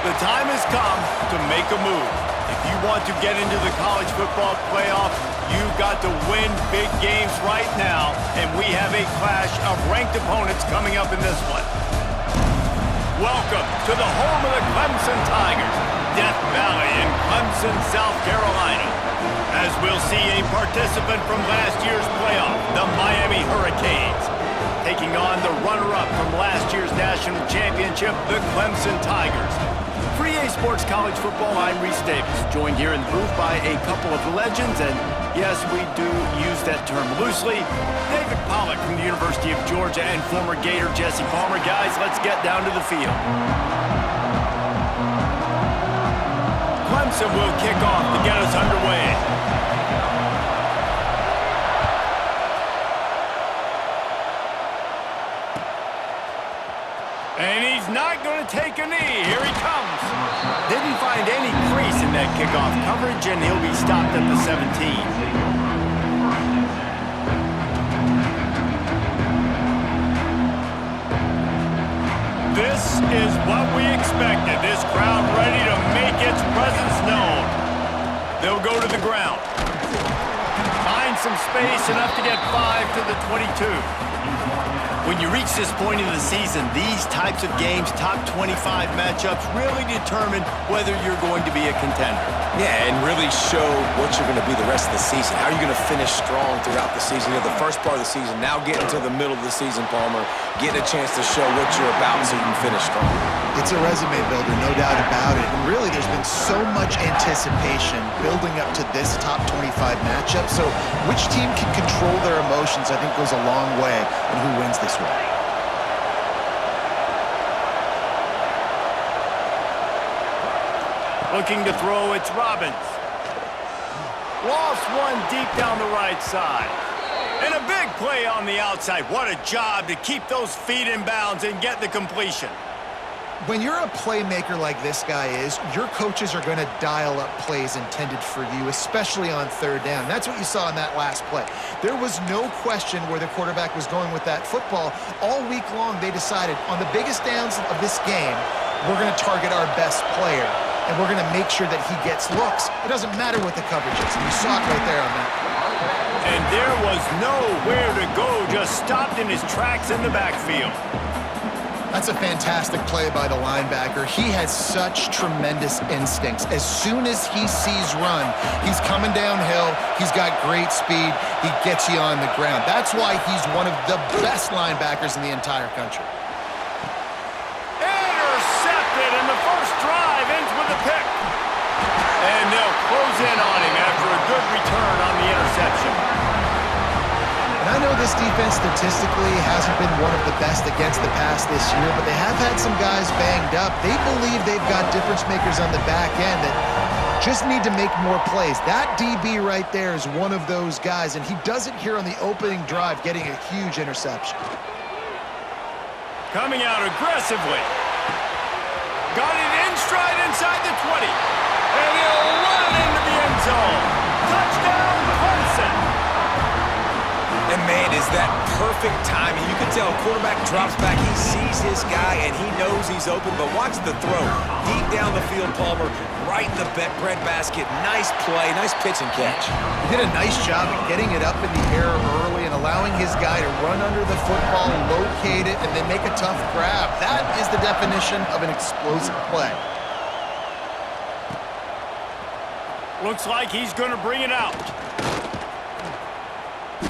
The time has come to make a move. If you want to get into the college football playoff, you've got to win big games right now, and we have a clash of ranked opponents coming up in this one. Welcome to the home of the Clemson Tigers, Death Valley in Clemson, South Carolina. As we'll see a participant from last year's playoff, the Miami Hurricanes, taking on the runner-up from last year's national championship, the Clemson Tigers. For EA Sports College Football, I'm Reese Davis, joined here in the booth by a couple of legends, and yes, we do use that term loosely. David Pollack from the University of Georgia and former Gator Jesse Palmer. Guys, let's get down to the field. Clemson will kick off to get us underway. And he's not going to take a knee. Here he comes. Didn't find any crease in that kickoff coverage, and he'll be stopped at the 17. This is what we expected. This crowd ready to make its presence known. They'll go to the ground. Find some space, enough to get 5 to the 22. When you reach this point in the season, these types of games, top 25 matchups, really determine whether you're going to be a contender. Yeah, and really show what you're going to be the rest of the season. How are you going to finish strong throughout the season? You know, the first part of the season, now getting to the middle of the season, Palmer, getting a chance to show what you're about so you can finish strong. It's a resume builder, no doubt about it. And really, there's been so much anticipation building up to this top 25 matchup. So which team can control their emotions, I think, goes a long way in who wins this one. Looking to throw, it's Robbins. Lost one deep down the right side. And a big play on the outside. What a job to keep those feet in bounds and get the completion. When you're a playmaker like this guy is, your coaches are going to dial up plays intended for you, especially on third down. That's what you saw in that last play. There was no question where the quarterback was going with that football. All week long, they decided on the biggest downs of this game, we're going to target our best player, and we're going to make sure that he gets looks. It doesn't matter what the coverage is. And you saw it right there on that play. And there was nowhere to go, just stopped in his tracks in the backfield. That's a fantastic play by the linebacker. He has such tremendous instincts. As soon as he sees run, he's coming downhill. He's got great speed. He gets you on the ground. That's why he's one of the best linebackers in the entire country. Intercepted, and the first drive ends with a pick. And they'll close in on him after a good return on the interception. And I know this defense statistically hasn't been one of the best against the pass this year, but they have had some guys banged up. They believe they've got difference makers on the back end that just need to make more plays. That DB right there is one of those guys, and he does it here on the opening drive, getting a huge interception. Coming out aggressively. Got it in stride inside the 20. And he'll run it into the end zone. Touchdown, Clemson. And man, is that perfect timing. You can tell quarterback drops back. He sees his guy, and he knows he's open. But watch the throw. Deep down the field, Palmer, right in the bread basket. Nice play, nice pitch and catch. He did a nice job of getting it up in the air early and allowing his guy to run under the football, locate it, and then make a tough grab. That is the definition of an explosive play. Looks like he's going to bring it out.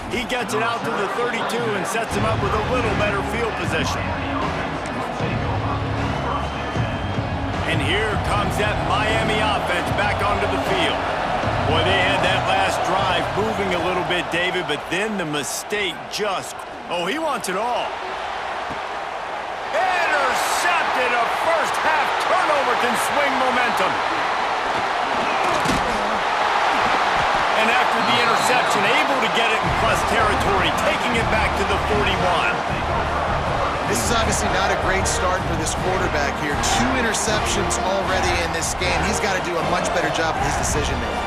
He gets it out to the 32 and sets him up with a little better field position. And here comes that Miami offense back onto the field. Boy, they had that last drive moving a little bit, David, but then the mistake just... Oh, he wants it all. Intercepted. A first half turnover can swing momentum. And after the interception, able to get it in plus territory, taking it back to the 41. This is obviously not a great start for this quarterback here. 2 interceptions already in this game. He's got to do a much better job of his decision-making.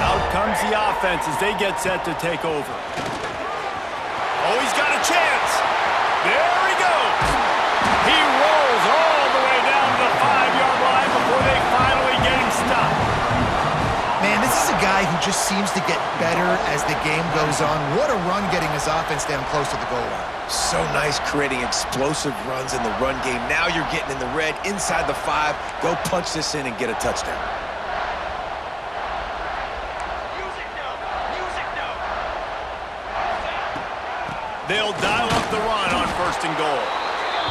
Out comes the offense as they get set to take over. Oh, he's got a chance. There he goes. He rolls all the way down to the 5-yard line just seems to get better as the game goes on. What a run getting his offense down close to the goal line. So nice creating explosive runs in the run game. Now you're getting in the red, inside the 5. Go punch this in and get a touchdown. They'll dial up the run on 1st and goal.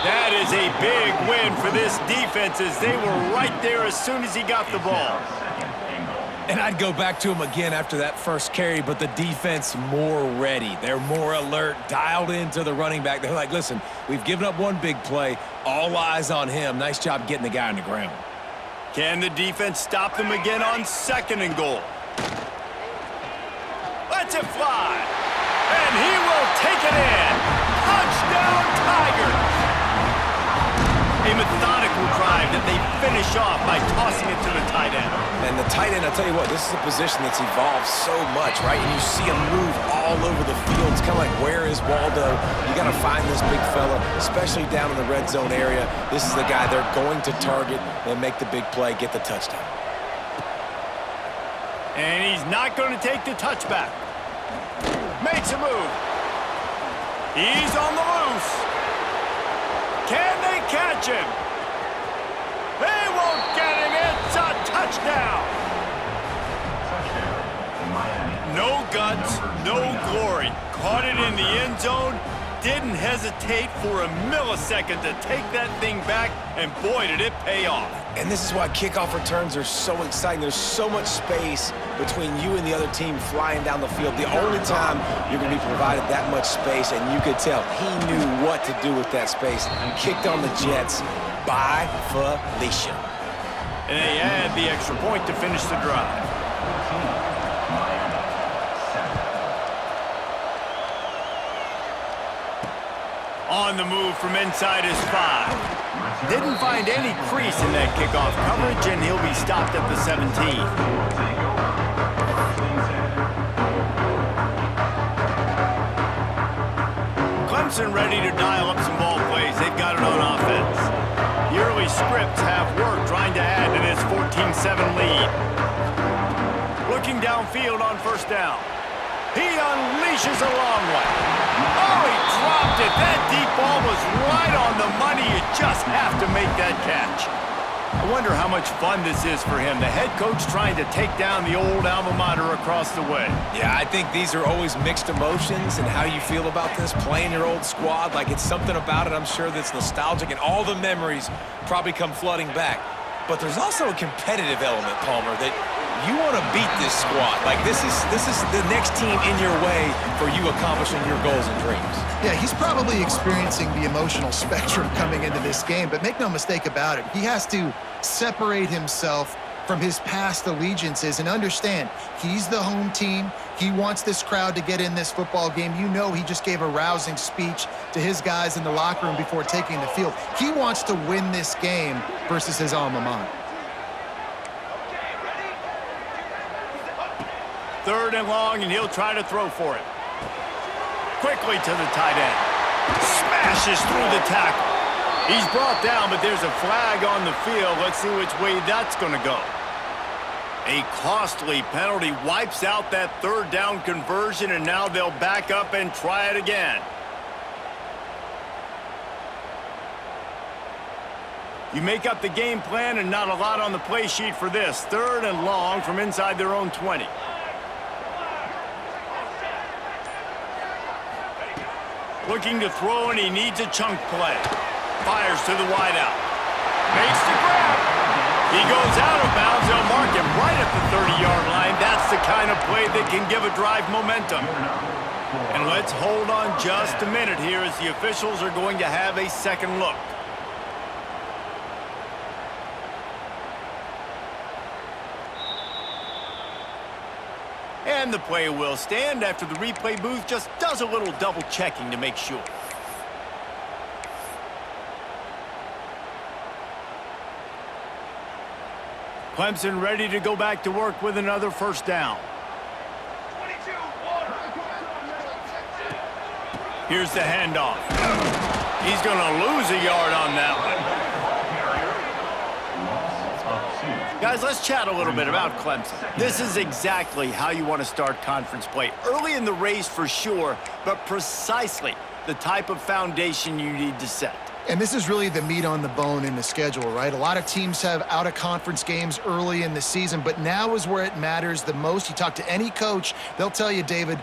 That is a big win for this defense as they were right there as soon as he got the ball. And I'd go back to him again after that first carry, but the defense more ready. They're more alert, dialed into the running back. They're like, listen, we've given up one big play. All eyes on him. Nice job getting the guy on the ground. Can the defense stop them again on 2nd and goal? Lets it fly. And he will take it in. Touchdown, Tigers. A methodical drive that they finish off by tossing it to the tight end. And the tight end, I'll tell you what, this is a position that's evolved so much, right? And you see him move all over the field. It's kind of like, where is Waldo? You got to find this big fella, especially down in the red zone area. This is the guy they're going to target and make the big play, get the touchdown. And he's not going to take the touchback. Makes a move. He's on the loose. Can they catch him? They won't get him. It's a touchdown. No guts, no glory. Caught it in the end zone. Didn't hesitate for a millisecond to take that thing back, and boy, did it pay off. And this is why kickoff returns are so exciting. There's so much space between you and the other team flying down the field. The only time you're going to be provided that much space, and you could tell he knew what to do with that space. Kicked on the Jets by Felicia. And they add the extra point to finish the drive. On the move from inside his 5. Didn't find any crease in that kickoff coverage, and he'll be stopped at the 17. Clemson ready to dial up some ball plays. They've got it on offense. The early scripts have worked trying to add to this 14-7 lead. Looking downfield on 1st down. He unleashes a long one. Oh, he dropped it. That deep ball was right on the money. You just have to make that catch. I wonder how much fun this is for him. The head coach trying to take down the old alma mater across the way. Yeah, I think these are always mixed emotions and how you feel about this, playing your old squad. Like, it's something about it, I'm sure, that's nostalgic, and all the memories probably come flooding back. But there's also a competitive element, Palmer, that you want to beat this squad. Like, this is the next team in your way for you accomplishing your goals and dreams. Yeah, he's probably experiencing the emotional spectrum coming into this game, but make no mistake about it, he has to separate himself from his past allegiances and understand he's the home team. He wants this crowd to get in this football game. You know, he just gave a rousing speech to his guys in the locker room before taking the field. He wants to win this game versus his alma mater. 3rd and long, and he'll try to throw for it. Quickly to the tight end. Smashes through the tackle. He's brought down, but there's a flag on the field. Let's see which way that's going to go. A costly penalty wipes out that 3rd down conversion, and now they'll back up and try it again. You make up the game plan and not a lot on the play sheet for this. 3rd and long from inside their own 20. Looking to throw, and he needs a chunk play. Fires to the wideout. Makes the grab. He goes out of bounds. They'll mark him right at the 30-yard line. That's the kind of play that can give a drive momentum. And let's hold on just a minute here as the officials are going to have a second look. And the play will stand after the replay booth just does a little double checking to make sure. Clemson ready to go back to work with another 1st down. Here's the handoff. He's going to lose a yard on that one. Guys, let's chat a little bit about Clemson. This is exactly how you want to start conference play. Early in the race for sure, but precisely the type of foundation you need to set. And this is really the meat on the bone in the schedule, right? A lot of teams have out-of-conference games early in the season, but now is where it matters the most. You talk to any coach, they'll tell you, David,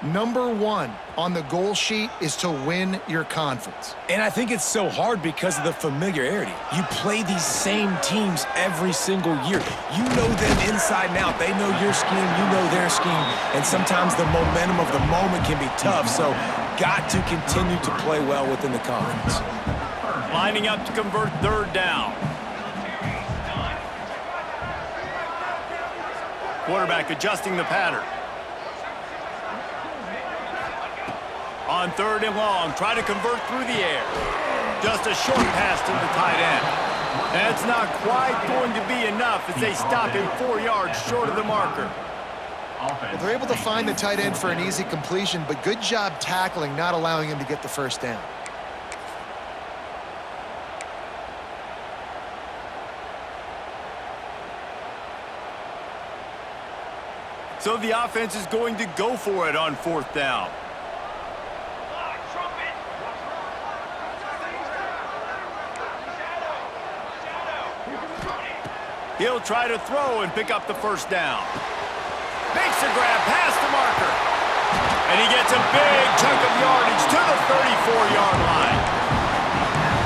number one on the goal sheet is to win your conference. And I think it's so hard because of the familiarity. You play these same teams every single year. You know them inside and out. They know your scheme, you know their scheme, and sometimes the momentum of the moment can be tough, so got to continue to play well within the conference. Lining up to convert third down. Quarterback adjusting the pattern. On third and long, try to convert through the air. Just a short pass to the tight end. That's not quite going to be enough as they stop him 4 yards short of the marker. Well, they're able to find the tight end for an easy completion, but good job tackling, not allowing him to get the first down. So the offense is going to go for it on fourth down. He'll try to throw and pick up the first down. Makes a grab past the marker. And he gets a big chunk of yardage to the 34-yard line.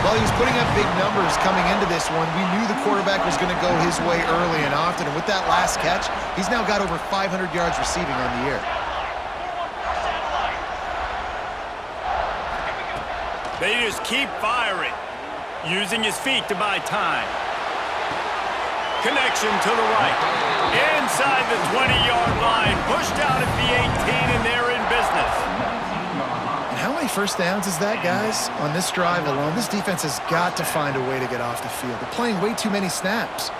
While he was putting up big numbers coming into this one, we knew the quarterback was going to go his way early and often. And with that last catch, he's now got over 500 yards receiving on the year. They just keep firing, using his feet to buy time. Connection to the right. Inside the 20-yard line. Pushed out at the 18, and they're in business. And how many first downs is that, guys? On this drive alone, this defense has got to find a way to get off the field. They're playing way too many snaps.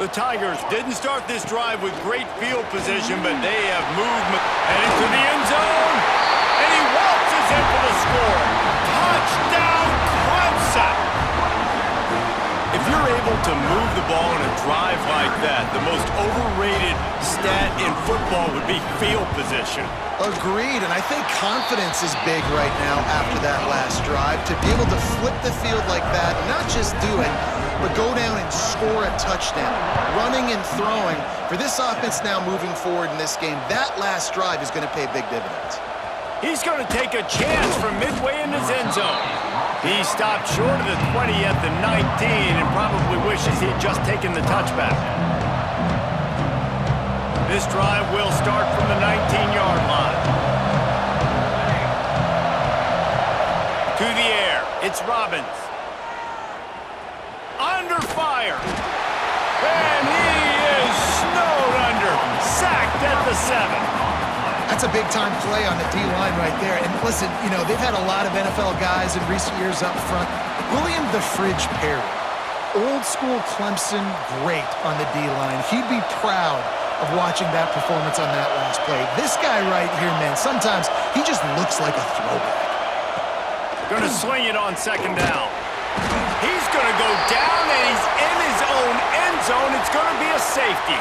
The Tigers didn't start this drive with great field position, but they have moved. Heading to the end zone. And he waltzes in for the score. Touchdown, Clemson! If you're able to move the ball in a drive like that, the most overrated stat in football would be field position. Agreed, and I think confidence is big right now after that last drive. To be able to flip the field like that, not just do it, but go down and score a touchdown. Running and throwing. For this offense now moving forward in this game, that last drive is going to pay big dividends. He's going to take a chance from midway in his end zone. He stopped short of the 20 at the 19 and probably wishes he had just taken the touchback. This drive will start from the 19-yard line. To the air, it's Robbins. Under fire. And he is snowed under. Sacked at the 7. That's a big-time play on the D-line right there. And listen, you know, they've had a lot of NFL guys in recent years up front. William the Fridge Perry, old-school Clemson, great on the D-line. He'd be proud of watching that performance on that last play. This guy right here, man, sometimes he just looks like a throwback. Going to swing it on second down. He's going to go down, and he's in his own end zone. It's going to be a safety.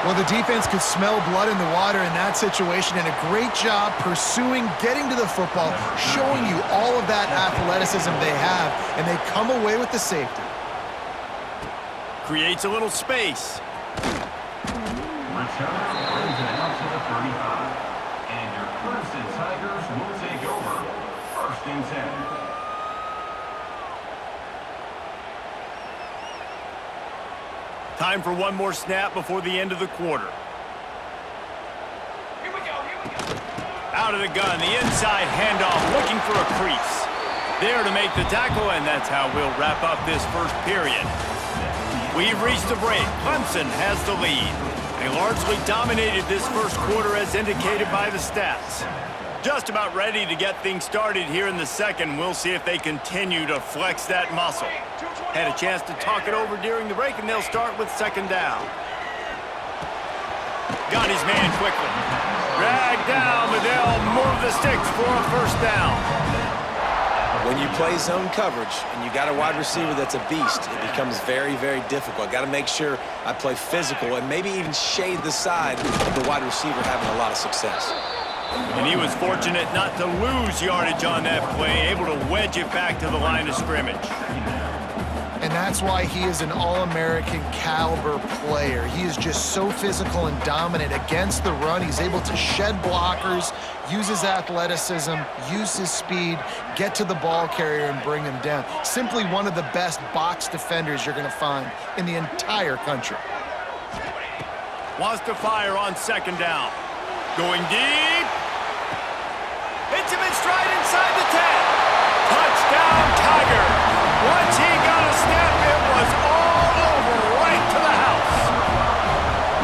Well, the defense could smell blood in the water in that situation, and a great job pursuing, getting to the football, showing you all of that athleticism they have, and they come away with the safety. Creates a little space. Return brings it out to the 35. And your Clemson Tigers will take over. 1st and 10. Time for one more snap before the end of the quarter. Here we go. Out of the gun, the inside handoff, looking for a crease. There to make the tackle, and that's how we'll wrap up this first period. We've reached the break. Clemson has the lead. They largely dominated this first quarter as indicated by the stats. Just about ready to get things started here in the second. We'll see if they continue to flex that muscle. Had a chance to talk it over during the break, and they'll start with second down. Got his man quickly. Dragged down, but they'll move the sticks for a first down. When When you play zone coverage and you got a wide receiver that's a beast, it becomes very, very difficult. Got to make sure I play physical and maybe even shade the side of the wide receiver having a lot of success. And he was fortunate not to lose yardage on that play, able to wedge it back to the line of scrimmage. And that's why he is an All-American caliber player. He is just so physical and dominant against the run. He's able to shed blockers, use his athleticism, use his speed, get to the ball carrier and bring him down. Simply one of the best box defenders you're going to find in the entire country. Wants to fire on second down. Going deep. Hits him in stride inside the 10. Touchdown, Tiger. Once he got a snap, it was all over right to the house.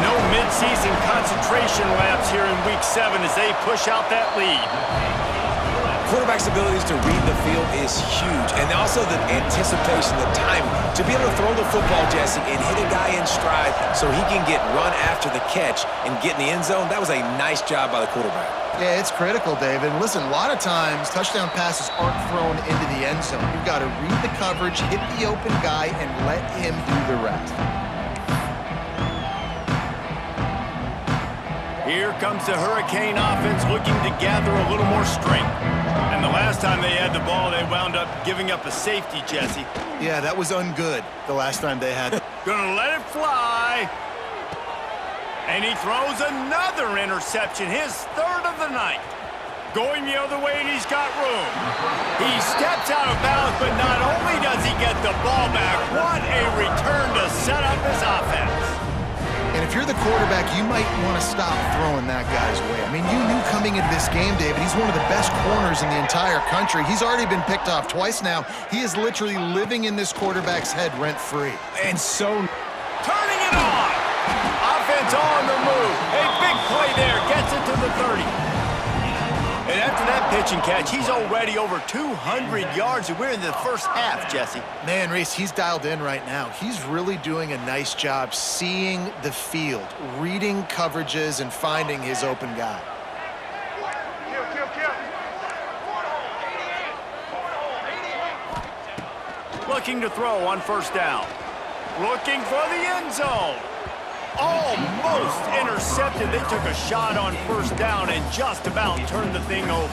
No midseason concentration lapse here in Week 7 as they push out that lead. Quarterback's abilities to read the field is huge, and also the anticipation, the timing. To be able to throw the football, Jesse, and hit a guy in stride so he can get run after the catch and get in the end zone, that was a nice job by the quarterback. Yeah, it's critical, David. Listen, a lot of times touchdown passes aren't thrown into the end zone. You've got to read the coverage, hit the open guy, and let him do the rest. Here comes the Hurricane offense looking to gather a little more strength. And the last time they had the ball, they wound up giving up a safety, Jesse. Yeah, that was ungood the last time they had it. Gonna let it fly. And he throws another interception, his third of the night. Going the other way, and he's got room. He steps out of bounds, but not only does he get the ball back, what a return to set up his offense. And if you're the quarterback, you might want to stop throwing that guy's way. I mean, you knew coming into this game, David, he's one of the best corners in the entire country. He's already been picked off twice now. He is literally living in this quarterback's head rent-free. And so Turning it on. Offense on the move. A big play there. Gets it to the 30. And after that pitch and catch, he's already over 200 yards, and we're in the first half, Jesse. Man, Reese, he's dialed in right now. He's really doing a nice job seeing the field, reading coverages, and finding his open guy. Looking to throw on first down. Looking for the end zone. Almost intercepted. They took a shot on first down and just about turned the thing over.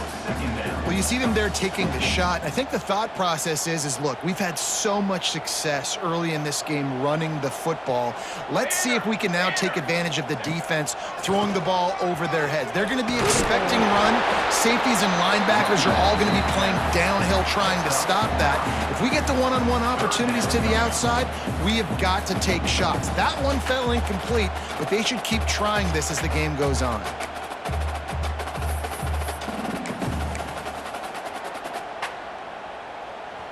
Well, you see them there taking the shot. I think the thought process is look, we've had so much success early in this game running the football. Let's see if we can now take advantage of the defense throwing the ball over their heads. They're going to be expecting run. Safeties and linebackers are all going to be playing downhill trying to stop that. If we get the one-on-one opportunities to the outside, we have got to take shots. That one fell incomplete, but they should keep trying this as the game goes on.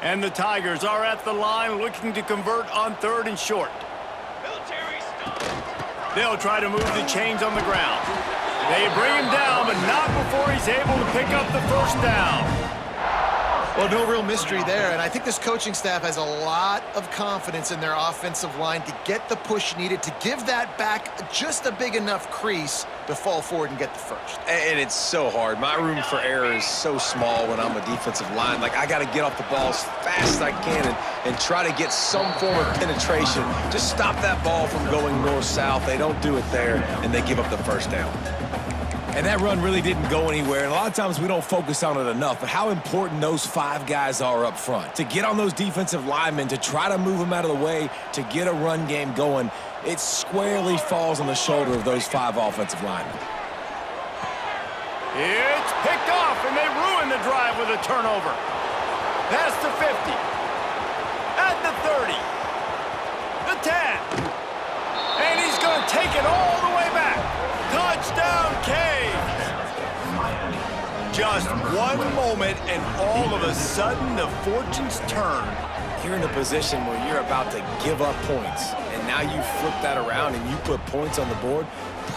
And the Tigers are at the line looking to convert on third and short. They'll try to move the chains on the ground. They bring him down, but not before he's able to pick up the first down. Well, no real mystery there, and I think this coaching staff has a lot of confidence in their offensive line to get the push needed to give that back just a big enough crease to fall forward and get the first. And it's so hard. My room for error is so small when I'm a defensive line. Like, I got to get off the ball as fast as I can and try to get some form of penetration. Just stop that ball from going north-south. They don't do it there, and they give up the first down. And that run really didn't go anywhere, and a lot of times we don't focus on it enough, but how important those five guys are up front. To get on those defensive linemen, to try to move them out of the way, to get a run game going, it squarely falls on the shoulder of those five offensive linemen. It's picked off, and they ruin the drive with a turnover. Past the 50. At the 30. The 10. And he's going to take it all the way back. Touchdown, Canes! Just one moment, and all of a sudden, the fortunes turn. You're in a position where you're about to give up points, and now you flip that around and you put points on the board.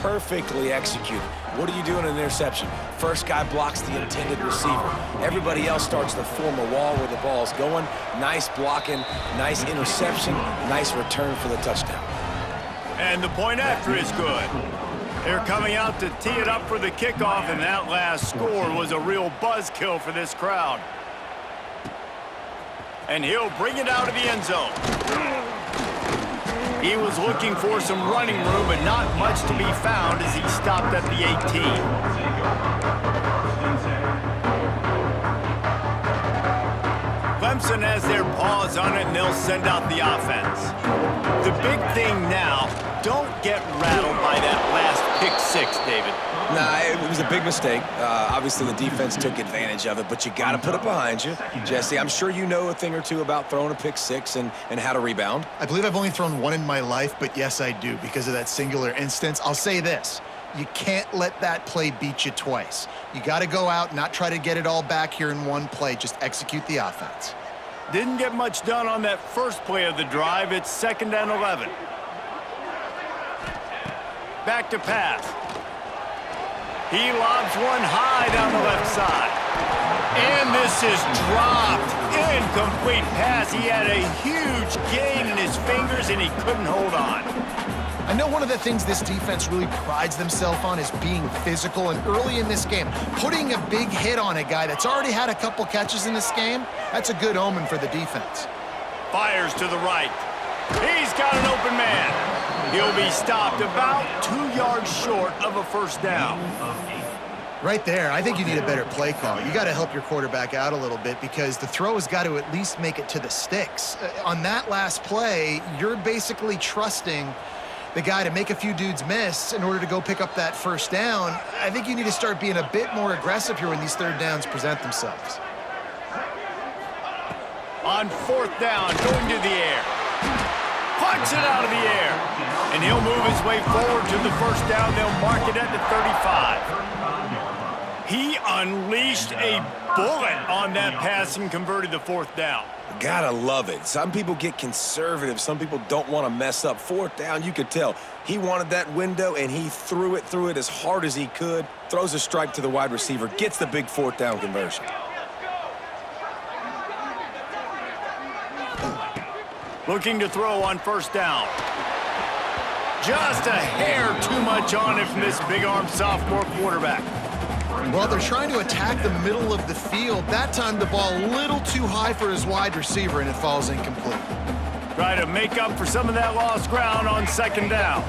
Perfectly executed. What do you do in an interception? First guy blocks the intended receiver. Everybody else starts to form a wall where the ball's going. Nice blocking, nice interception, nice return for the touchdown. And the point after is good. They're coming out to tee it up for the kickoff, and that last score was a real buzzkill for this crowd. And he'll bring it out of the end zone. He was looking for some running room, but not much to be found as he stopped at the 18. Clemson has their paws on it, and they'll send out the offense. The big thing now, don't get rattled by that last pick-6, David. Nah, it was a big mistake. Obviously, the defense took advantage of it, but you got to put it behind you. Jesse, I'm sure you know a thing or two about throwing a pick-6 and how to rebound. I believe I've only thrown one in my life, but yes, I do because of that singular instance. I'll say this. You can't let that play beat you twice. You got to go out, not try to get it all back here in one play. Just execute the offense. Didn't get much done on that first play of the drive. It's 2nd and 11. Back to pass. He lobs one high down the left side. And this is dropped. Incomplete pass. He had a huge gain in his fingers, and he couldn't hold on. I know one of the things this defense really prides themselves on is being physical, and early in this game, putting a big hit on a guy that's already had a couple catches in this game, that's a good omen for the defense. Fires to the right. He's got an open man. He'll be stopped about 2 yards short of a first down. Right there, I think you need a better play call. You got to help your quarterback out a little bit because the throw has got to at least make it to the sticks. On that last play, you're basically trusting the guy to make a few dudes miss in order to go pick up that first down. I think you need to start being a bit more aggressive here when these third downs present themselves. On 4th down, going to the air. Punch it out of the air. And he'll move his way forward to the first down. They'll mark it at the 35. He unleashed a bullet on that pass and converted the 4th down. Gotta love it. Some people get conservative. Some people don't want to mess up. 4th down, you could tell. He wanted that window, and he threw it as hard as he could. Throws a strike to the wide receiver. Gets the big 4th down conversion. Looking to throw on 1st down. Just a hair too much on it from this big-armed sophomore quarterback. Well, they're trying to attack the middle of the field. That time, the ball a little too high for his wide receiver, and it falls incomplete. Try to make up for some of that lost ground on 2nd down.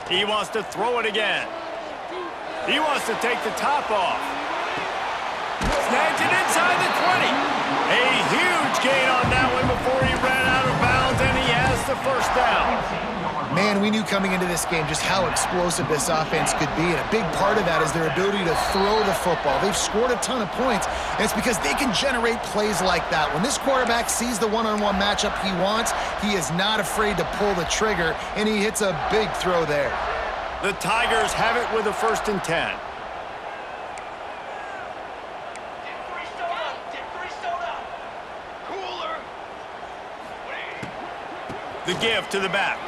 He wants to throw it again. He wants to take the top off. Snags it inside the 20. A huge gain on that one before he ran out of bounds, and he has the first down. Man, we knew coming into this game just how explosive this offense could be, and a big part of that is their ability to throw the football. They've scored a ton of points, and it's because they can generate plays like that. When this quarterback sees the one-on-one matchup he wants, he is not afraid to pull the trigger, and he hits a big throw there. The Tigers have it with a 1st and 10. The give to the back.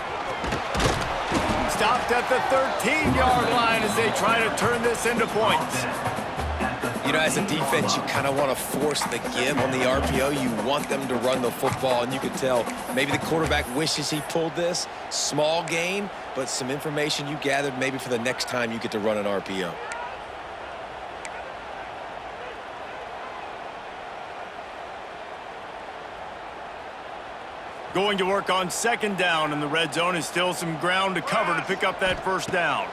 Stopped at the 13-yard line as they try to turn this into points. You know, as a defense, you kind of want to force the give on the RPO. You want them to run the football, and you can tell maybe the quarterback wishes he pulled this. Small gain, but some information you gathered maybe for the next time you get to run an RPO. Going to work on 2nd down in the red zone is still some ground to cover to pick up that first down.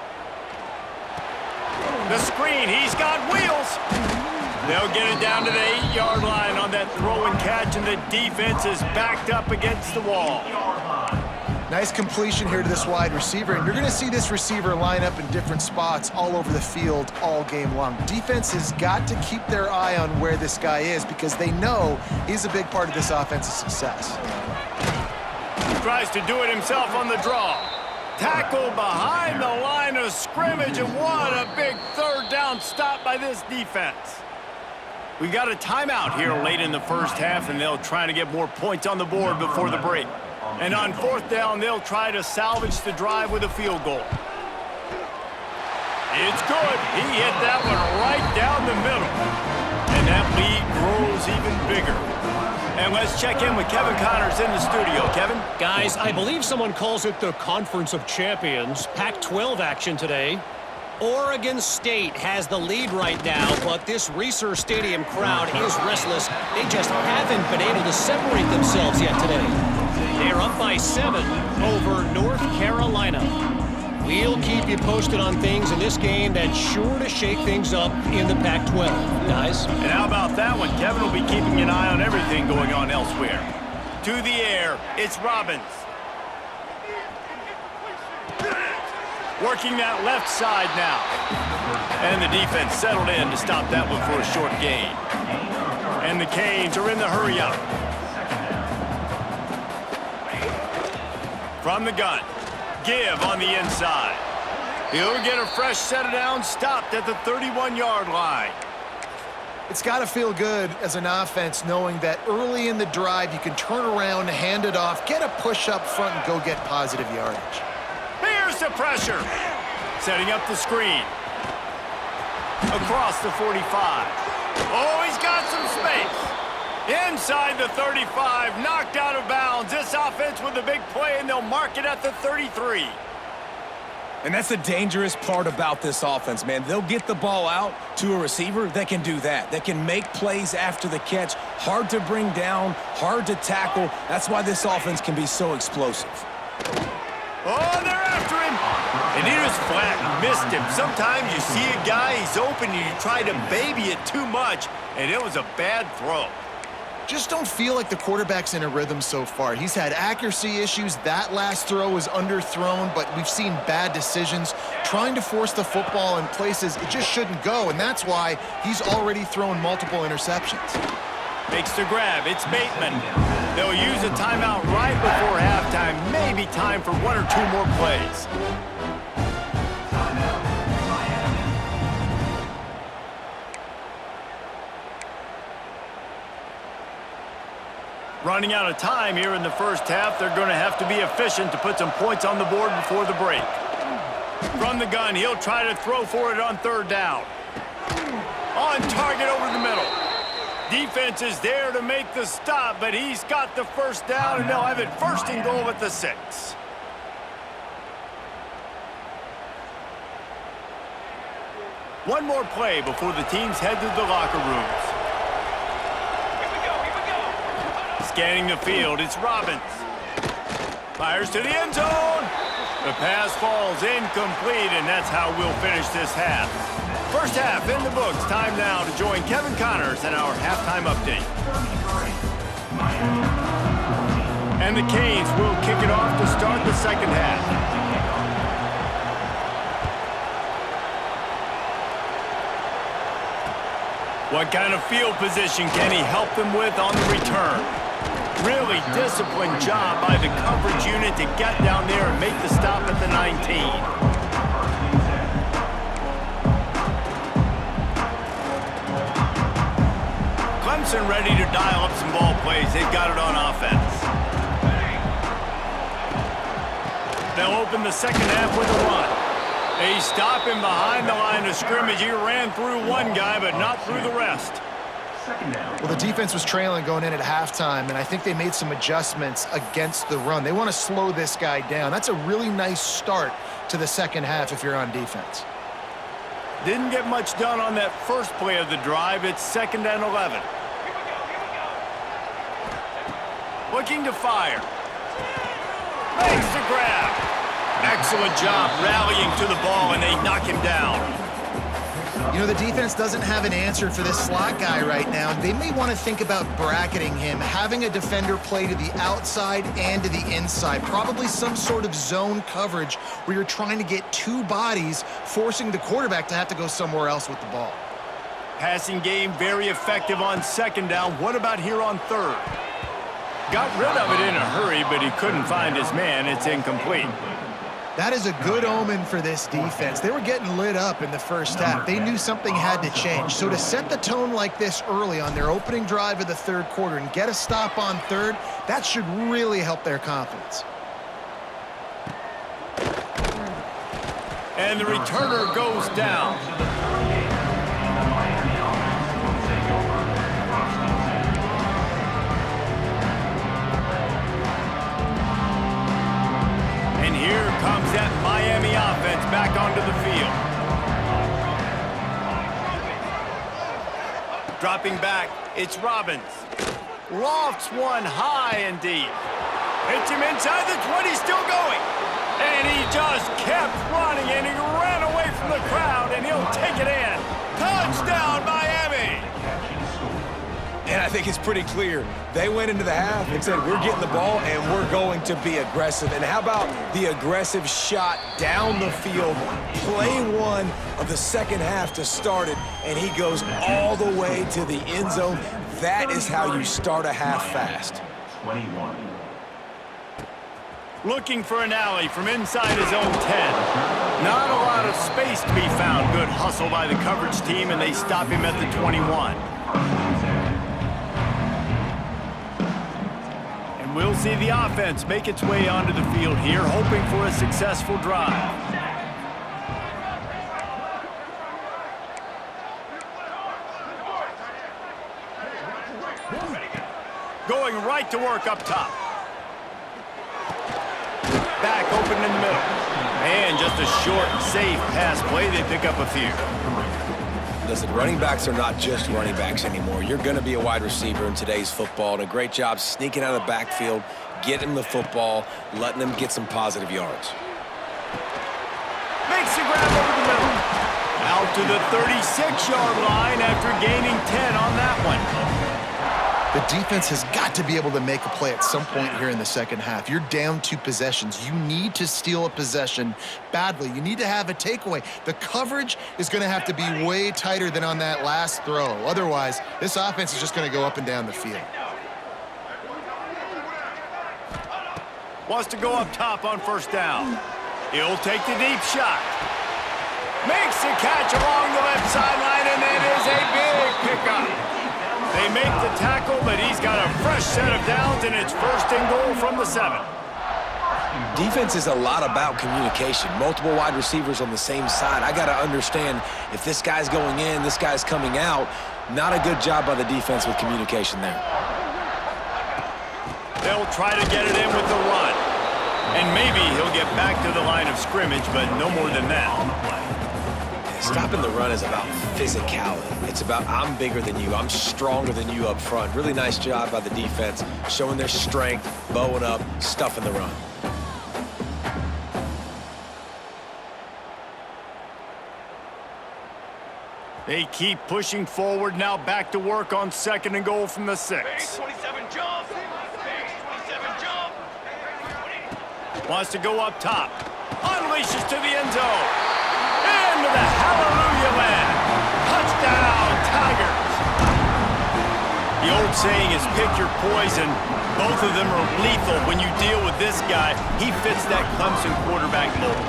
The screen, he's got wheels. They'll get it down to the 8-yard line on that throw and catch, and the defense is backed up against the wall. Nice completion here to this wide receiver, and you're going to see this receiver line up in different spots all over the field all game long. Defense has got to keep their eye on where this guy is because they know he's a big part of this offense's success. He tries to do it himself on the draw. Tackle behind the line of scrimmage, and what a big 3rd down stop by this defense. We got a timeout here late in the first half, and they'll try to get more points on the board before the break. And on 4th down, they'll try to salvage the drive with a field goal. It's good. He hit that one right down the middle. And that lead grows even bigger. And let's check in with Kevin Connors in the studio. Kevin? Guys, I believe someone calls it the Conference of Champions. Pac-12 action today. Oregon State has the lead right now, but this Reser Stadium crowd is restless. They just haven't been able to separate themselves yet today. They're up by 7 over North Carolina. We'll keep you posted on things in this game that's sure to shake things up in the Pac-12, guys. And how about that one? Kevin will be keeping an eye on everything going on elsewhere. To the air, it's Robbins. Working that left side now. And the defense settled in to stop that one for a short gain. And the Canes are in the hurry up. From the gun. Give on the inside. He'll get a fresh set of downs stopped at the 31-yard line. It's got to feel good as an offense knowing that early in the drive you can turn around, hand it off, get a push up front, and go get positive yardage. Here's the pressure. Setting up the screen. Across the 45. Oh, he's got some space. Inside the 35, knocked out of bounds. This offense with a big play, and they'll mark it at the 33. And that's the dangerous part about this offense, man. They'll get the ball out to a receiver that can do that. That can make plays after the catch. Hard to bring down, hard to tackle. That's why this offense can be so explosive. Oh, they're after him. And he was flat and missed him. Sometimes you see a guy, he's open, and you try to baby it too much, and it was a bad throw. Just don't feel like the quarterback's in a rhythm so far. He's had accuracy issues. That last throw was underthrown, but we've seen bad decisions, trying to force the football in places it just shouldn't go, and that's why he's already thrown multiple interceptions. Makes the grab. It's Bateman. They'll use a timeout right before halftime. Maybe time for 1 or 2 more plays. Running out of time here in the first half. They're going to have to be efficient to put some points on the board before the break. From the gun, he'll try to throw for it on 3rd down. On target over the middle. Defense is there to make the stop, but he's got the first down, and they'll have it 1st and goal at the 6. One more play before the teams head to the locker rooms. Scanning the field, it's Robbins. Fires to the end zone. The pass falls incomplete, and that's how we'll finish this half. First half in the books. Time now to join Kevin Connors in our halftime update. And the Canes will kick it off to start the second half. What kind of field position can he help them with on the return? Really disciplined job by the coverage unit to get down there and make the stop at the 19. Clemson ready to dial up some ball plays. They've got it on offense. They'll open the second half with a run. They stop him behind the line of scrimmage. He ran through one guy, but not through the rest. Well, the defense was trailing going in at halftime, and I think they made some adjustments against the run. They want to slow this guy down. That's a really nice start to the second half if you're on defense. Didn't get much done on that first play of the drive. It's 2nd and 11. Looking to fire. Makes the grab. Excellent job rallying to the ball, and they knock him down. You know, the defense doesn't have an answer for this slot guy right now. They may want to think about bracketing him, having a defender play to the outside and to the inside. Probably some sort of zone coverage where you're trying to get 2 bodies, forcing the quarterback to have to go somewhere else with the ball. Passing game very effective on 2nd down. What about here on 3rd? Got rid of it in a hurry, but he couldn't find his man. It's incomplete. That is a good omen for this defense. They were getting lit up in the first half. They knew something had to change. So to set the tone like this early on their opening drive of the 3rd quarter and get a stop on 3rd, that should really help their confidence. And the returner goes down. And here comes that Miami offense back onto the field. Dropping back, it's Robbins. Lofts one high and deep. Hits him inside the 20, still going. And he just kept running, and he ran away from the crowd, and he'll take it in. Touchdown, Miami! And I think it's pretty clear. They went into the half and said, we're getting the ball, and we're going to be aggressive. And how about the aggressive shot down the field? Play one of the second half to start it, and he goes all the way to the end zone. That is how you start a half fast. 21. Looking for an alley from inside his own 10. Not a lot of space to be found. Good hustle by the coverage team, and they stop him at the 21. And we'll see the offense make its way onto the field here, hoping for a successful drive. Going right to work up top. Back open in the middle. And just a short, safe pass play. They pick up a few. Listen, running backs are not just running backs anymore. You're going to be a wide receiver in today's football, and a great job sneaking out of the backfield, getting them the football, letting them get some positive yards. Makes the grab over the middle. Out to the 36-yard line after gaining 10 on that one. The defense has got to be able to make a play at some point here in the second half. You're down 2 possessions. You need to steal a possession badly. You need to have a takeaway. The coverage is going to have to be way tighter than on that last throw. Otherwise, this offense is just going to go up and down the field. Wants to go up top on first down. He'll take the deep shot. Makes the catch along the left sideline, and it is a big pickup. They make the tackle, but he's got a fresh set of downs, and it's first and goal from the 7. Defense is a lot about communication. Multiple wide receivers on the same side. I got to understand if this guy's going in, this guy's coming out. Not a good job by the defense with communication there. They'll try to get it in with the run. And maybe he'll get back to the line of scrimmage, but no more than that. Stopping the run is about physicality. It's about I'm bigger than you, I'm stronger than you up front. Really nice job by the defense, showing their strength, bowing up, stuffing the run. They keep pushing forward, now back to work on second and goal from the 6. 27 jump. 27 jump. Wants to go up top. Unleashes to the end zone. Into the hallelujah land. Touchdown, Tigers. The old saying is pick your poison. Both of them are lethal. When you deal with this guy, he fits that Clemson quarterback mold.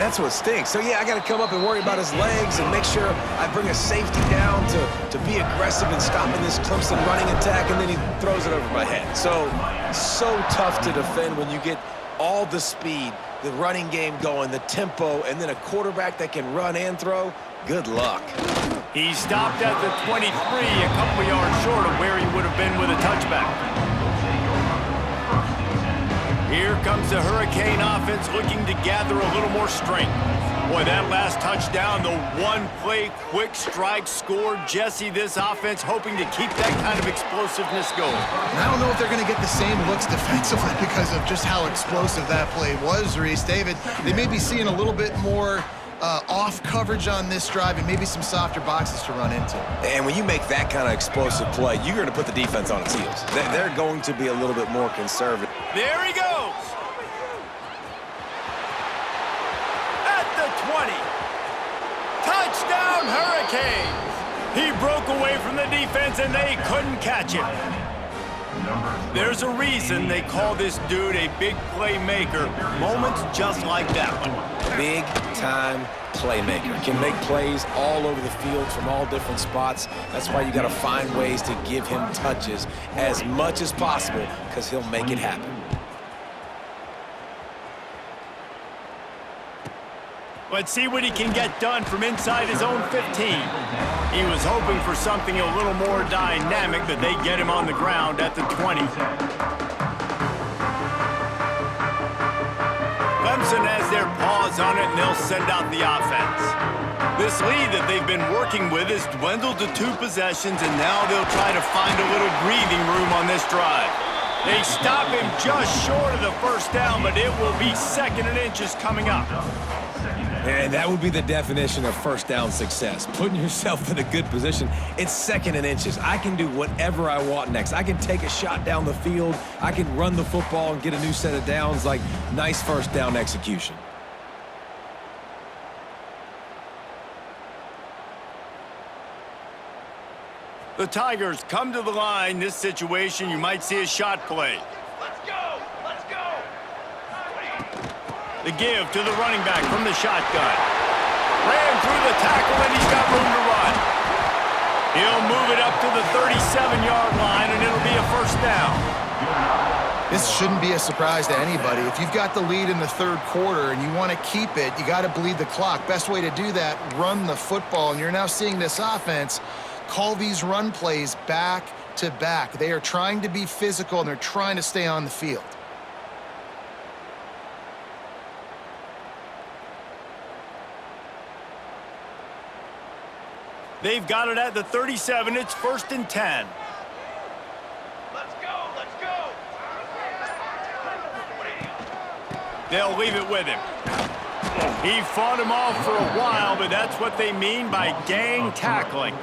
That's what stinks. So, yeah, I got to come up and worry about his legs and make sure I bring a safety down to be aggressive in stopping this Clemson running attack, and then he throws it over my head. So tough to defend when you get all the speed, the running game going, the tempo, and then a quarterback that can run and throw. Good luck. He stopped at the 23, a couple yards short of where he would have been with a touchback. Here comes the Hurricane offense looking to gather a little more strength. Boy, that last touchdown, the one-play quick strike score. Jesse, this offense hoping to keep that kind of explosiveness going. And I don't know if they're going to get the same looks defensively because of just how explosive that play was, Reese. David, they may be seeing a little bit more off coverage on this drive and maybe some softer boxes to run into. And when you make that kind of explosive play, you're going to put the defense on its heels. They're going to be a little bit more conservative. There he goes. At the 20. Touchdown, Hurricanes. He broke away from the defense, and they couldn't catch him. There's a reason they call this dude a big playmaker. Moments just like that one. Big-time playmaker. Can make plays all over the field from all different spots. That's why you got to find ways to give him touches as much as possible, because he'll make it happen. Let's see what he can get done from inside his own 15. He was hoping for something a little more dynamic, but they get him on the ground at the 20. Clemson has their paws on it, and they'll send out the offense. This lead that they've been working with has dwindled to 2 possessions, and now they'll try to find a little breathing room on this drive. They stop him just short of the first down, but it will be 2nd and inches coming up. And that would be the definition of first down success, putting yourself in a good position. It's 2nd and inches. I can do whatever I want next. I can take a shot down the field. I can run the football and get a new set of downs. Like, nice first down execution. The Tigers come to the line. This situation, you might see a shot play. Let's go! Let's go! The give to the running back from the shotgun. Ran through the tackle, and he's got room to run. He'll move it up to the 37-yard line, and it'll be a first down. This shouldn't be a surprise to anybody. If you've got the lead in the 3rd quarter and you want to keep it, you got to bleed the clock. Best way to do that, run the football. And you're now seeing this offense call these run plays back to back. They are trying to be physical, and they're trying to stay on the field. They've got it at the 37. It's 1st and 10. Let's go! Let's go! They'll leave it with him. He fought him off for a while, but that's what they mean by gang tackling.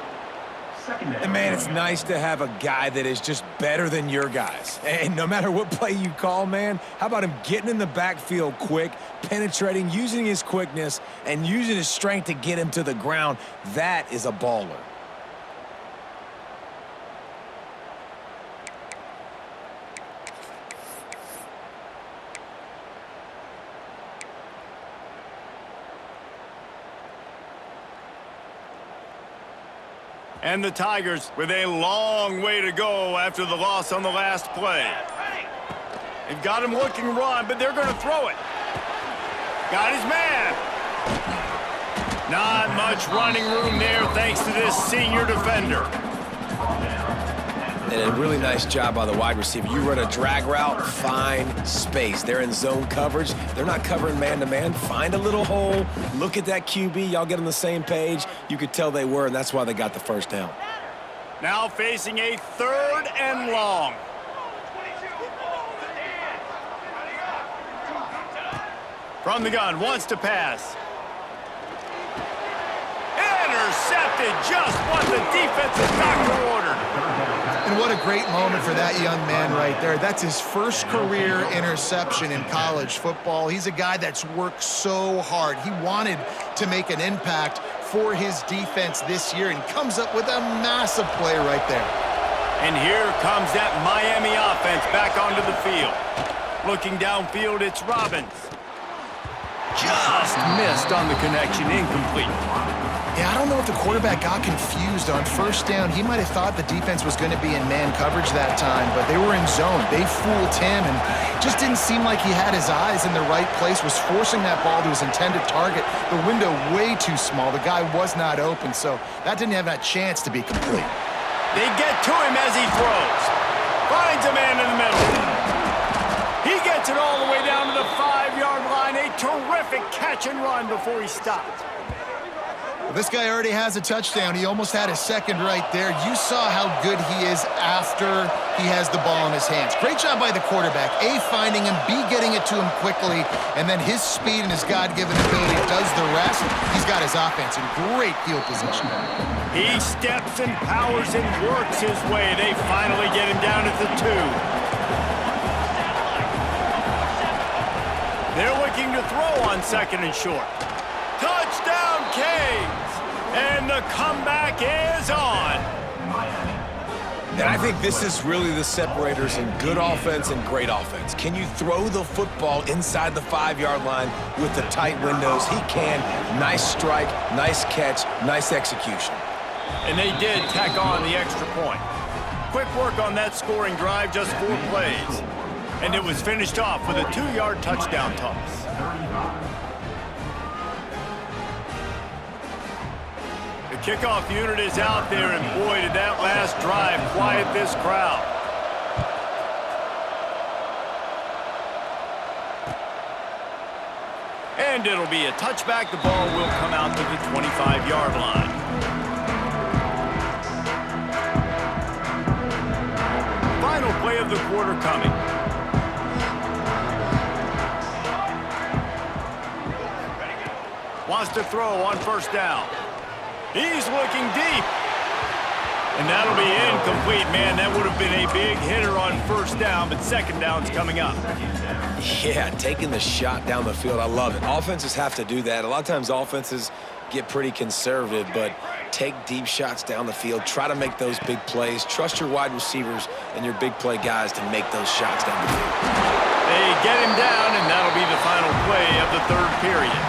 And, man, it's nice to have a guy that is just better than your guys. And no matter what play you call, man, how about him getting in the backfield quick, penetrating, using his quickness, and using his strength to get him to the ground? That is a baller. And the Tigers with a long way to go after the loss on the last play. They've got him looking run, but they're going to throw it. Got his man. Not much running room there thanks to this senior defender. And a really nice job by the wide receiver. You run a drag route, find space. They're in zone coverage. They're not covering man-to-man. Find a little hole. Look at that QB. Y'all get on the same page. You could tell they were, and that's why they got the first down. Now facing a 3rd and long. From the gun, wants to pass. Intercepted, just what the defensive doctor ordered. And what a great moment for that young man right there. That's his first career interception in college football. He's a guy that's worked so hard. He wanted to make an impact for his defense this year and comes up with a massive play right there. And here comes that Miami offense back onto the field. Looking downfield, it's Robbins. Just missed on the connection, incomplete. Yeah, I don't know if the quarterback got confused on first down. He might have thought the defense was going to be in man coverage that time, but they were in zone. They fooled him and just didn't seem like he had his eyes in the right place, was forcing that ball to his intended target. The window way too small. The guy was not open, so that didn't have that chance to be complete. They get to him as he throws. Finds a man in the middle. He gets it all the way down to the 5-yard line. A terrific catch and run before he stopped. This guy already has a touchdown. He almost had a second right there. You saw how good he is after he has the ball in his hands. Great job by the quarterback. A, finding him, B, getting it to him quickly, and then his speed and his God-given ability does the rest. He's got his offense in great field position. He steps and powers and works his way. They finally get him down at the 2. They're looking to throw on 2nd and short. Touchdown, Canes! And the comeback is on. And I think this is really the separators in good offense and great offense. Can you throw the football inside the 5-yard line with the tight windows? He can. Nice strike, nice catch, nice execution. And they did tack on the extra point. Quick work on that scoring drive, just 4 plays. And it was finished off with a 2-yard touchdown toss. The kickoff unit is out there, and boy, did that last drive quiet this crowd. And it'll be a touchback. The ball will come out to the 25-yard line. Final play of the quarter coming. Wants to throw on first down. He's looking deep. And that'll be incomplete, man. That would have been a big hitter on first down, but second down's coming up. Yeah, taking the shot down the field, I love it. Offenses have to do that. A lot of times offenses get pretty conservative, but take deep shots down the field. Try to make those big plays. Trust your wide receivers and your big play guys to make those shots down the field. They get him down, and that'll be the final play of the third period.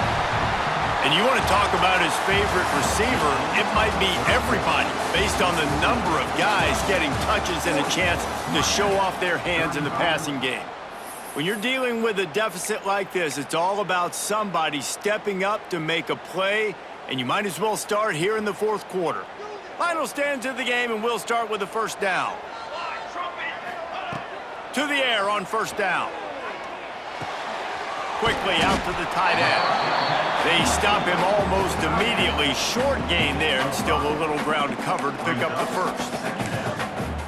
And you want to talk about his favorite receiver, it might be everybody based on the number of guys getting touches and a chance to show off their hands in the passing game. When you're dealing with a deficit like this, it's all about somebody stepping up to make a play, and you might as well start here in the fourth quarter. Final stands of the game, and we'll start with the first down. To the air on first down. Quickly out to the tight end. They stop him almost immediately. Short gain there, and still a little ground to cover to pick up the first.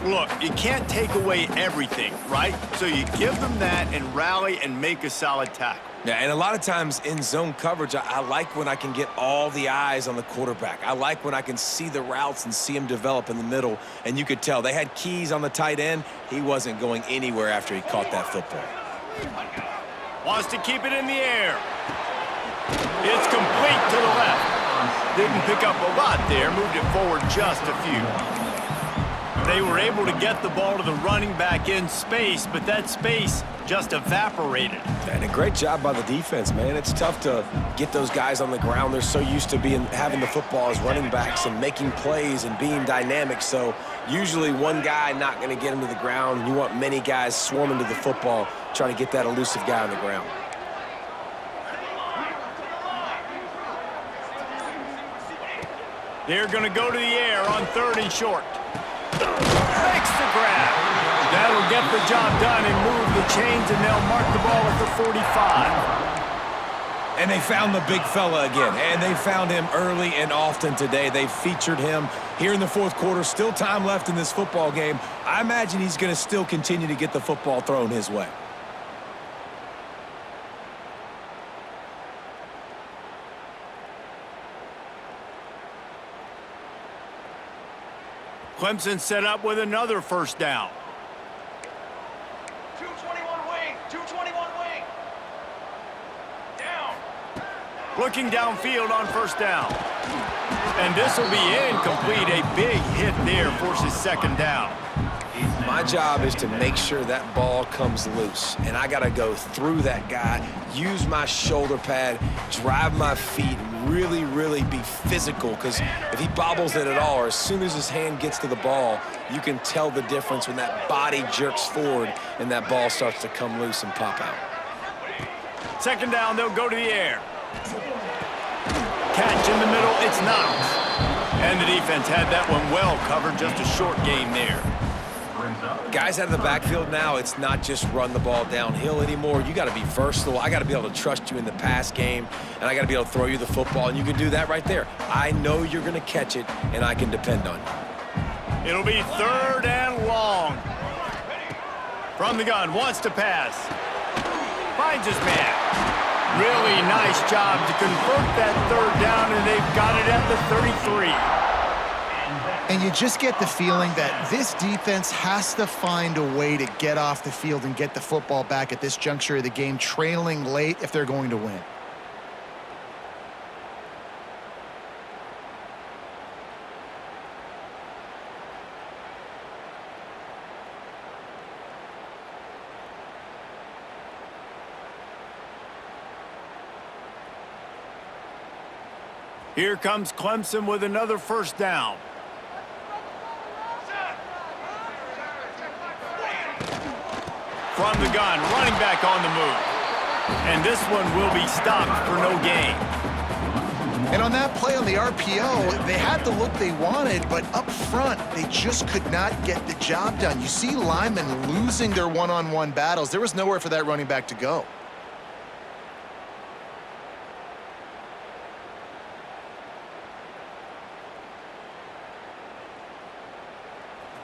Look, you can't take away everything, right? So you give them that and rally and make a solid tackle. Yeah, and a lot of times in zone coverage, I like when I can get all the eyes on the quarterback. I like when I can see the routes and see him develop in the middle. And you could tell they had keys on the tight end. He wasn't going anywhere after he caught that football. Wants to keep it in the air. It's complete to the left. Didn't pick up a lot there. Moved it forward just a few. They were able to get the ball to the running back in space, but that space just evaporated. And a great job by the defense, man. It's tough to get those guys on the ground. They're so used to having the football as running backs and making plays and being dynamic. So usually one guy not going to get him to the ground. You want many guys swarming to the football, trying to get that elusive guy on the ground. They're going to go to the air on third and short. Makes the grab. That'll get the job done and move the chains, and they'll mark the ball at the 45. And they found the big fella again, and they found him early and often today. They featured him here in the fourth quarter. Still time left in this football game. I imagine he's going to still continue to get the football thrown his way. Clemson set up with another first down. 221 wing. 221 wing. Down. Looking downfield on first down. And this will be incomplete. A big hit there forces second down. My job is to make sure that ball comes loose, and I got to go through that guy, use my shoulder pad, drive my feet, really, really be physical, because if he bobbles it at all, or as soon as his hand gets to the ball, you can tell the difference when that body jerks forward and that ball starts to come loose and pop out. Second down, they'll go to the air. Catch in the middle, it's Knox. And the defense had that one well covered, just a short gain there. Guys out of the backfield now, it's not just run the ball downhill anymore. You got to be versatile. I got to be able to trust you in the pass game, and I got to be able to throw you the football, and you can do that right there. I know you're going to catch it, and I can depend on you. It'll be third and long. From the gun, wants to pass. Finds his man. Really nice job to convert that third down, and they've got it at the 33. And you just get the feeling that this defense has to find a way to get off the field and get the football back at this juncture of the game, trailing late if they're going to win. Here comes Clemson with another first down. From the gun, running back on the move. And this one will be stopped for no gain. And on that play on the RPO, they had the look they wanted, but up front, they just could not get the job done. You see linemen losing their one-on-one battles. There was nowhere for that running back to go.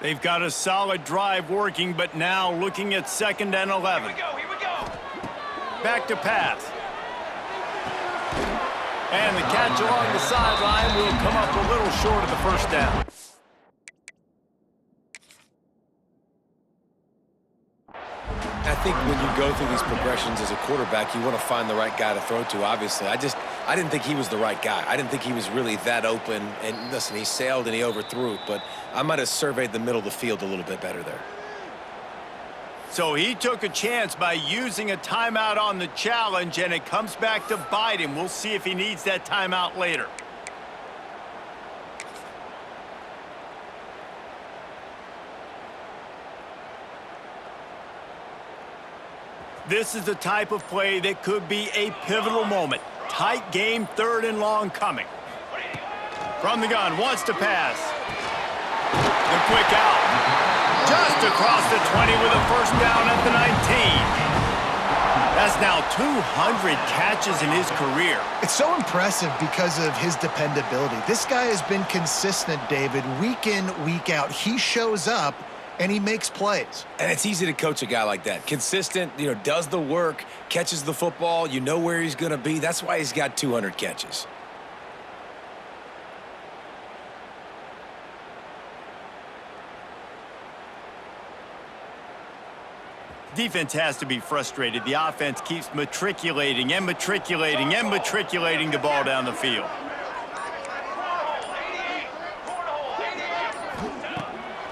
They've got a solid drive working, but now looking at 2nd and 11. Here we go. Back to pass. And the catch along the sideline will come up a little short of the first down. I think when you go through these progressions as a quarterback, you want to find the right guy to throw to, obviously. I didn't think he was the right guy. I didn't think he was really that open. And listen, he sailed and he overthrew it, but I might have surveyed the middle of the field a little bit better there. So he took a chance by using a timeout on the challenge, and it comes back to bite him. We'll see if he needs that timeout later. This is the type of play that could be a pivotal moment. Tight game, 3rd and long coming. From the gun, wants to pass. The quick out. Just across the 20 with a first down at the 19. That's now 200 catches in his career. It's so impressive because of his dependability. This guy has been consistent, David, week in, week out. He shows up and he makes plays. And it's easy to coach a guy like that. Consistent, does the work, catches the football, you know where he's going to be. That's why he's got 200 catches. Defense has to be frustrated. The offense keeps matriculating and matriculating and matriculating the ball down the field.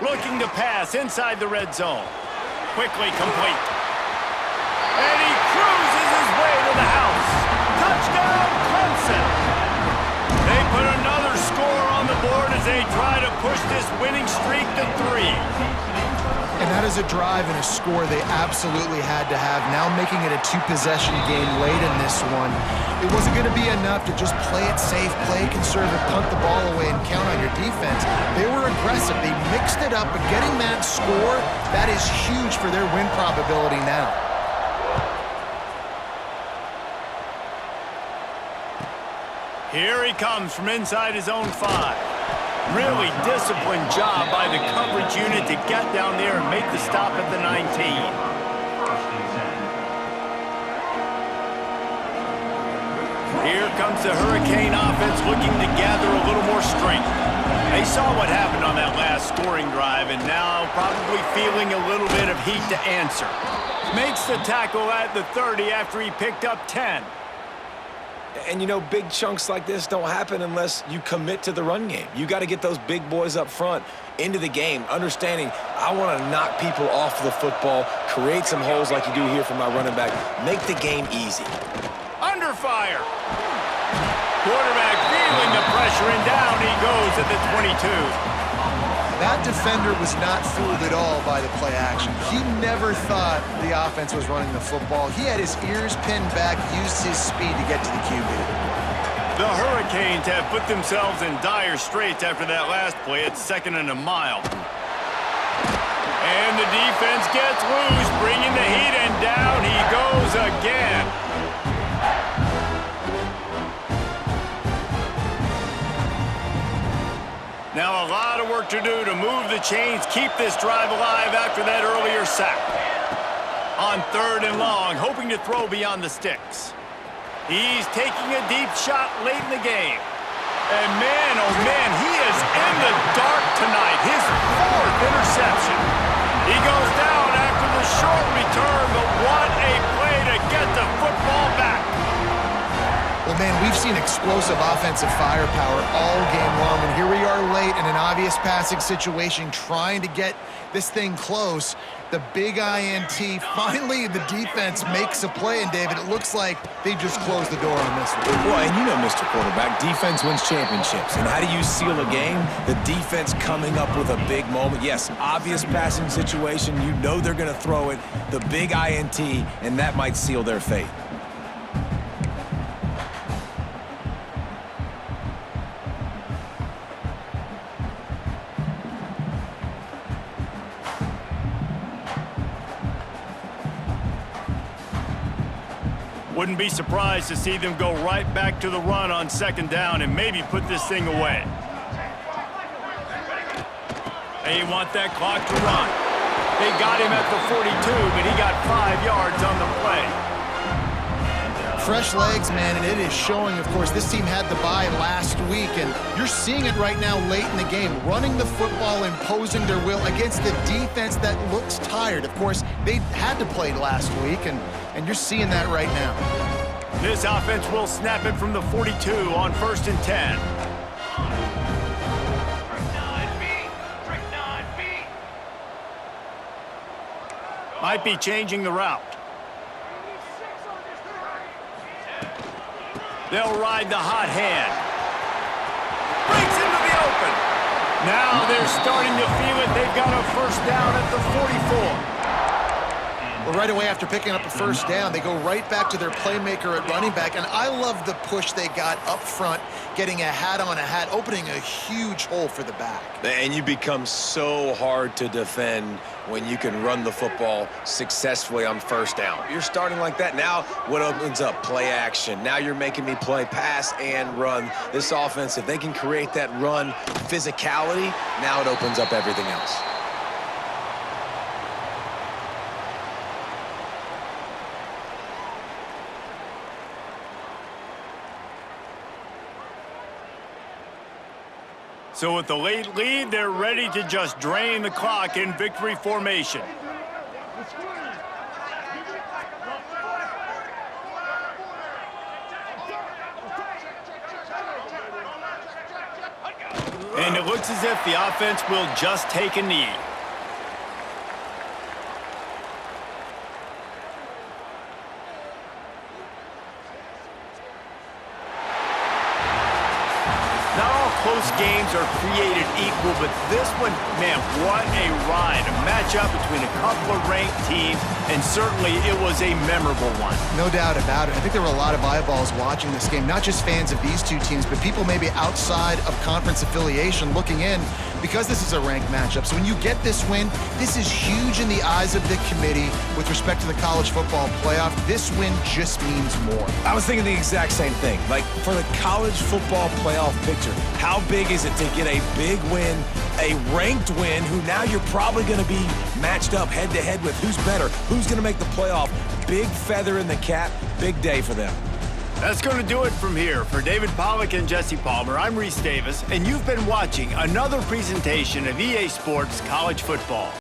Looking to pass inside the red zone. Quickly complete. And he cruises his way to the house. Touchdown, Clemson. They put another score on the board as they try to push this winning streak to 3. And that is a drive and a score they absolutely had to have. Now making it a 2-possession game late in this one. It wasn't going to be enough to just play it safe, play it conservative, punt the ball away, and count on your defense. They were aggressive. They mixed it up, but getting that score, that is huge for their win probability now. Here he comes from inside his own 5. Really disciplined job by the coverage unit to get down there and make the stop at the 19. Here comes the Hurricane offense looking to gather a little more strength. They saw what happened on that last scoring drive and now probably feeling a little bit of heat to answer. Makes the tackle at the 30 after he picked up 10. And big chunks like this don't happen unless you commit to the run game. You got to get those big boys up front into the game, understanding I want to knock people off the football, create some holes like you do here for my running back, make the game easy. Under fire. Quarterback feeling the pressure, and down he goes at the 22. That defender was not fooled at all by the play action. He never thought the offense was running the football. He had his ears pinned back, used his speed to get to the QB. The Hurricanes have put themselves in dire straits after that last play at 2nd and a mile. And the defense gets loose, bringing the heat, and down he goes again. Now a lot of work to do to move the chains, keep this drive alive after that earlier sack. On 3rd and long, hoping to throw beyond the sticks. He's taking a deep shot late in the game. And man, oh man, he is in the dark tonight. His 4th interception. He goes down after the short return, but what a play to get the football back. Well, man, we've seen explosive offensive firepower all game long, and here we are late in an obvious passing situation trying to get this thing close. The big INT, finally the defense makes a play, and David, it looks like they just closed the door on this one. Well, and Mr. Quarterback, defense wins championships. And how do you seal a game? The defense coming up with a big moment. Yes, obvious passing situation. You know they're going to throw it. The big INT, and that might seal their fate. Wouldn't be surprised to see them go right back to the run on 2nd down and maybe put this thing away. They want that clock to run. They got him at the 42, but he got 5 yards on the play. Fresh legs, man, and it is showing, of course. This team had the bye last week, and you're seeing it right now late in the game. Running the football, imposing their will against the defense that looks tired. Of course, they had to play last week, and you're seeing that right now. This offense will snap it from the 42 on 1st and 10. Might be changing the route. They'll ride the hot hand. Breaks into the open. Now they're starting to feel it. They've got a first down at the 44. Well, right away after picking up a first down, they go right back to their playmaker at running back, and I love the push they got up front, getting a hat on a hat, opening a huge hole for the back. And you become so hard to defend when you can run the football successfully on first down. You're starting like that. Now what opens up? Play action. Now you're making me play pass and run. This offense, if they can create that run physicality, now it opens up everything else. So with the late lead, they're ready to just drain the clock in victory formation. And it looks as if the offense will just take a knee. Close games are created equal, but this one, man, what a ride. A matchup between a couple of ranked teams, and certainly it was a memorable one. No doubt about it. I think there were a lot of eyeballs watching this game, not just fans of these two teams, but people maybe outside of conference affiliation looking in, because this is a ranked matchup. So when you get this win, this is huge in the eyes of the committee with respect to the college football playoff. This win just means more. I was thinking the exact same thing. Like, for the college football playoff picture, how big is it to get a big win, a ranked win, who now you're probably going to be matched up head-to-head with who's better, who's going to make the playoff. Big feather in the cap, big day for them. That's going to do it from here. For David Pollack and Jesse Palmer, I'm Reese Davis, and you've been watching another presentation of EA Sports College Football.